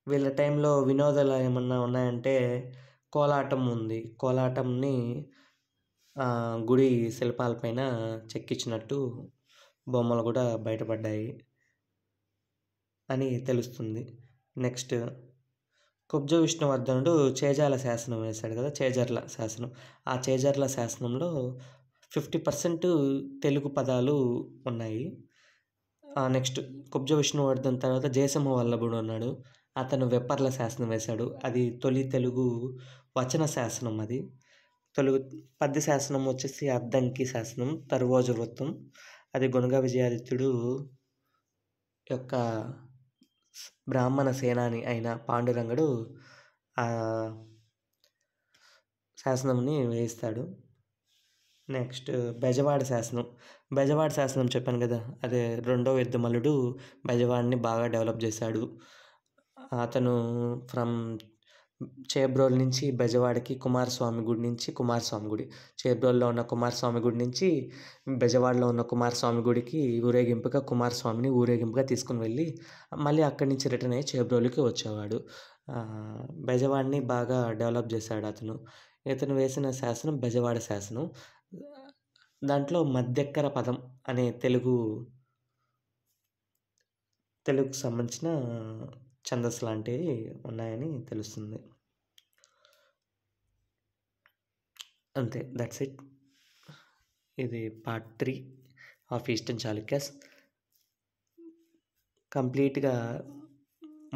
వీళ్ళ టైంలో వినోదాలు ఏమన్నా ఉన్నాయంటే కోలాటం ఉంది. కోలాటంని గుడి శిల్పాలపైన చెక్కించినట్టు బొమ్మలు కూడా బయటపడ్డాయి అని తెలుస్తుంది. నెక్స్ట్ కుబ్జ విష్ణువర్ధనుడు చేజాల శాసనం వేశాడు కదా, చేజర్ల శాసనం. ఆ చేజర్ల శాసనంలో 50% తెలుగు పదాలు ఉన్నాయి. నెక్స్ట్ కుబ్జ విష్ణువర్ధన్ తర్వాత జయసింహ వల్లభుడు ఉన్నాడు. అతను వెప్పర్ల శాసనం వేశాడు. అది తొలి తెలుగు వచన శాసనం. అది తెలుగు పద్య శాసనం వచ్చేసి అద్దంకి శాసనం, తరువోజు వృత్తం. అది గుణగ విజయాదిత్యుడు యొక్క బ్రాహ్మణ సేనాని అయిన పాండురంగడు ఆ శాసనంని వేయిస్తాడు. నెక్స్ట్ బెజవాడ శాసనం. బెజవాడ శాసనం చెప్పాను కదా, అదే రెండో యుద్ధమల్లుడు బెజవాడిని బాగా డెవలప్ చేశాడు. అతను ఫ్రమ్ చేబ్రోలు నుంచి బెజవాడకి కుమారస్వామి గుడి నుంచి కుమారస్వామి గుడి, చేబ్రోల్లో ఉన్న కుమారస్వామి గుడి నుంచి బెజవాడలో ఉన్న కుమారస్వామి గుడికి కుమారస్వామిని ఊరేగింపుగా తీసుకుని వెళ్ళి మళ్ళీ అక్కడి నుంచి రిటర్న్ అయ్యి చేబ్రోలుకి వచ్చేవాడు. బెజవాడిని బాగా డెవలప్ చేశాడు అతను. ఇతను వేసిన శాసనం బెజవాడ శాసనం. దాంట్లో మధ్యక్కర పదం అనే తెలుగుకు సంబంధించిన ఛందస్సు లాంటివి ఉన్నాయని తెలుస్తుంది. అంతే, దట్స్ ఇట్. ఇది పార్ట్ 3 ఆఫ్ ఈస్టర్న్ చాళుక్యాస్. కంప్లీట్గా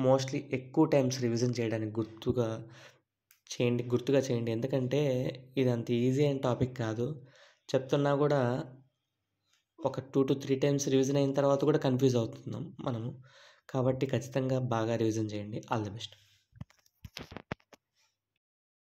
మోస్ట్లీ ఎక్కువ టైమ్స్ రివిజన్ చేయడానికి గుర్తుగా చేయండి. ఎందుకంటే ఇది అంత ఈజీ అయిన టాపిక్ కాదు. చెప్తున్నా కూడా ఒక 2 to 3 టైమ్స్ రివిజన్ అయిన తర్వాత కూడా కన్ఫ్యూజ్ అవుతున్నాం మనము. కాబట్టి ఖచ్చితంగా బాగా రివిజన్ చేయండి. All the best.